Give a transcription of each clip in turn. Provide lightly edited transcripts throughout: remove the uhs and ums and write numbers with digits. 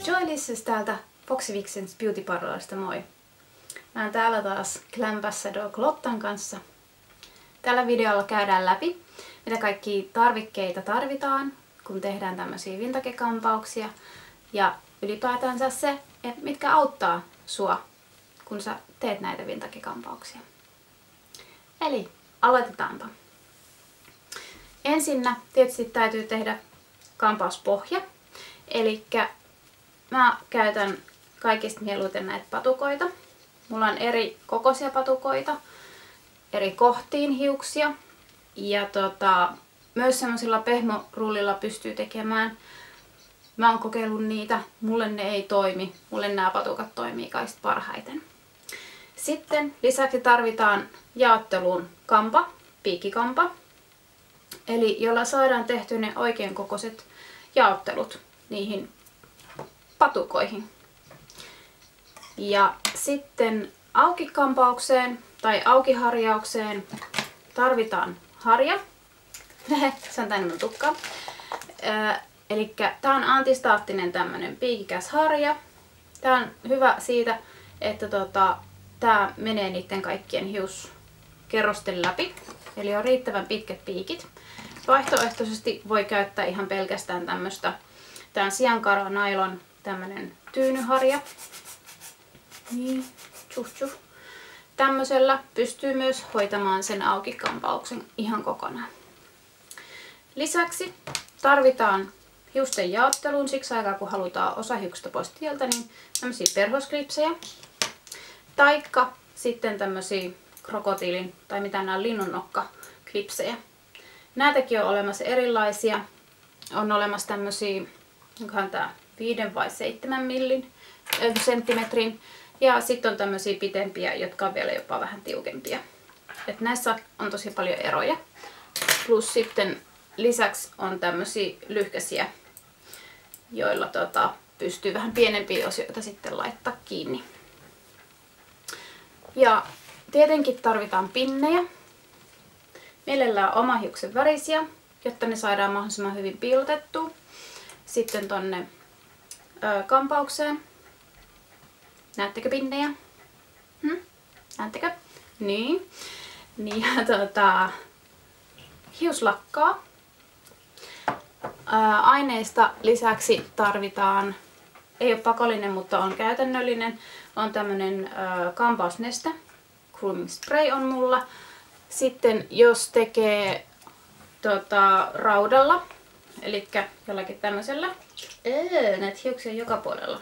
Joylisses täältä Foxy Vixens Beauty Parlourista, moi! Mä oon täällä taas Glampassador Glottan kanssa. Tällä videolla käydään läpi, mitä kaikkia tarvikkeita tarvitaan, kun tehdään tämmöisiä vintage-kampauksia. Ja ylipäätänsä se, että mitkä auttaa sua, kun sä teet näitä vintage-kampauksia. Eli aloitetaanpa. Ensinnä tietysti täytyy tehdä kampauspohja. Elikkä mä käytän kaikista mieluiten näitä patukoita. Mulla on eri kokoisia patukoita, eri kohtiin hiuksia. Ja myös semmoisilla pehmorullilla pystyy tekemään. Mä oon kokeillut niitä, mulle ne ei toimi. Mulle nämä patukat toimii kaikista parhaiten. Sitten lisäksi tarvitaan jaotteluun kampa, piikkikampa. Eli jolla saadaan tehty ne oikein kokoiset jaottelut niihin patukoihin. Ja sitten aukikampaukseen tai aukiharjaukseen tarvitaan harja. Se on tänne mun tukka. Elikkä tää on antistaattinen tämmönen piikikäs harja. Tää on hyvä siitä, että tää menee niiden kaikkien hiuskerrosten läpi. Eli on riittävän pitkät piikit. Vaihtoehtoisesti voi käyttää ihan pelkästään tämmöstä. Tää on Siankara Nylon tämmönen tyynyharja. Niin, Tämmöisellä pystyy myös hoitamaan sen aukikampauksen ihan kokonaan. Lisäksi tarvitaan hiusten jaotteluun siksi aikaa, kun halutaan osa hiuksista pois tieltä, niin tämmöisiä perhosklipsejä. Taikka sitten tämmöisiä krokotiilin tai mitä nämä linnunnokka-klipsejä. Näitäkin on olemassa erilaisia. On olemassa tämmöisiä, onkohan tää 5 vai 7 senttimetrin. Ja sitten on tämmöisiä pitempiä, jotka on vielä jopa vähän tiukempia. Et näissä on tosi paljon eroja. Plus sitten lisäksi on tämmöisiä lyhkäisiä, joilla pystyy vähän pienempiä osioita sitten laittaa kiinni. Ja tietenkin tarvitaan pinnejä. Mielellään oma hiuksen värisiä, jotta ne saadaan mahdollisimman hyvin piilotettua. Sitten tonne kampaukseen. Näettekö pinnejä? Näettekö? Niin. Ja hiuslakkaa. Aineista lisäksi tarvitaan, ei ole pakollinen, mutta on käytännöllinen, on tämmönen kampausneste. Grooming spray on mulla. Sitten jos tekee raudalla, eli jollakin tämmöisellä. Näitä hiuksia on joka puolella.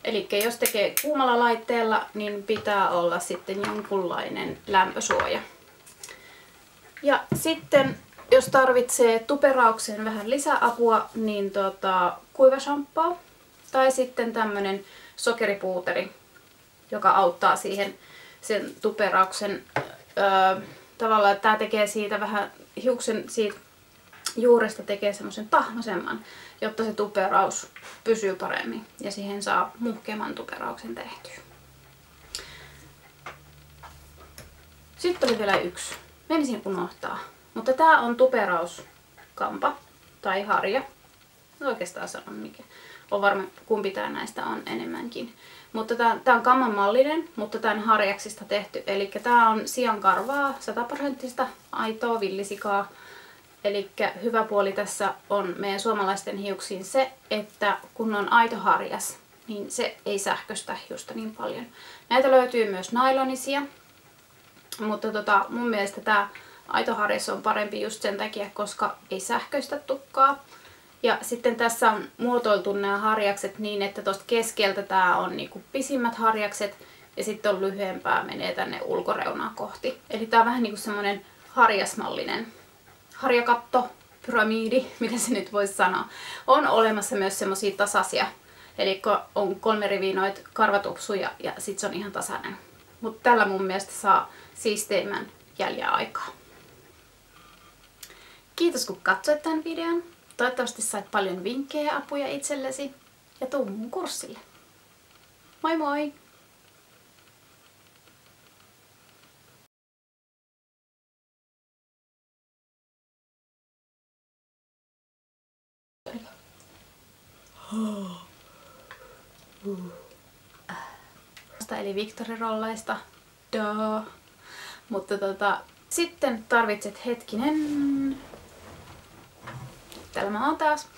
Eli jos tekee kuumalla laitteella, niin pitää olla sitten jonkunlainen lämpösuoja. Ja sitten jos tarvitsee tuperaukseen vähän lisäapua, niin kuivashampoa tai sitten tämmönen sokeripuuteri, joka auttaa siihen sen tuperauksen tavallaan, että tää tekee siitä vähän hiuksen siitä juuresta tekee semmoisen tahmasemman, jotta se tuperaus pysyy paremmin ja siihen saa muhkeamman tuperauksen tehtyä. Sitten oli vielä yksi. Menisin unohtaa. Mutta tää on tuperauskampa tai harja. En oikeastaan sano mikä. On varma kumpi tää näistä on enemmänkin. Mutta tää on kamman mallinen, mutta tää on harjaksista tehty. Eli tää on siankarvaa, 100% aitoa villisikaa. Eli hyvä puoli tässä on meidän suomalaisten hiuksiin se, että kun on aito harjas, niin se ei sähköistä hiusta niin paljon. Näitä löytyy myös nailonisia, mutta mun mielestä tämä aito harjas on parempi just sen takia, koska ei sähköistä tukkaa. Ja sitten tässä on muotoiltu nämä harjakset niin, että tuosta keskeltä tää on niinku pisimmät harjakset ja sitten on lyhyempää, menee tänne ulkoreunaa kohti. Eli tää on vähän niinku semmonen harjasmallinen harjakatto, pyramiidi, miten se nyt voisi sanoa. On olemassa myös semmosia tasaisia, eli on 3 riviä noita karvatupsuja ja sit se on ihan tasainen. Mutta tällä mun mielestä saa siisteimmän jäljen aikaa. Kiitos kun katsoit tämän videon. Toivottavasti sait paljon vinkkejä ja apuja itsellesi ja tuu mun kurssille. Moi moi! Eli Victory-rolleista. Duh. Mutta sitten tarvitset hetkinen. Täällä mä oon taas.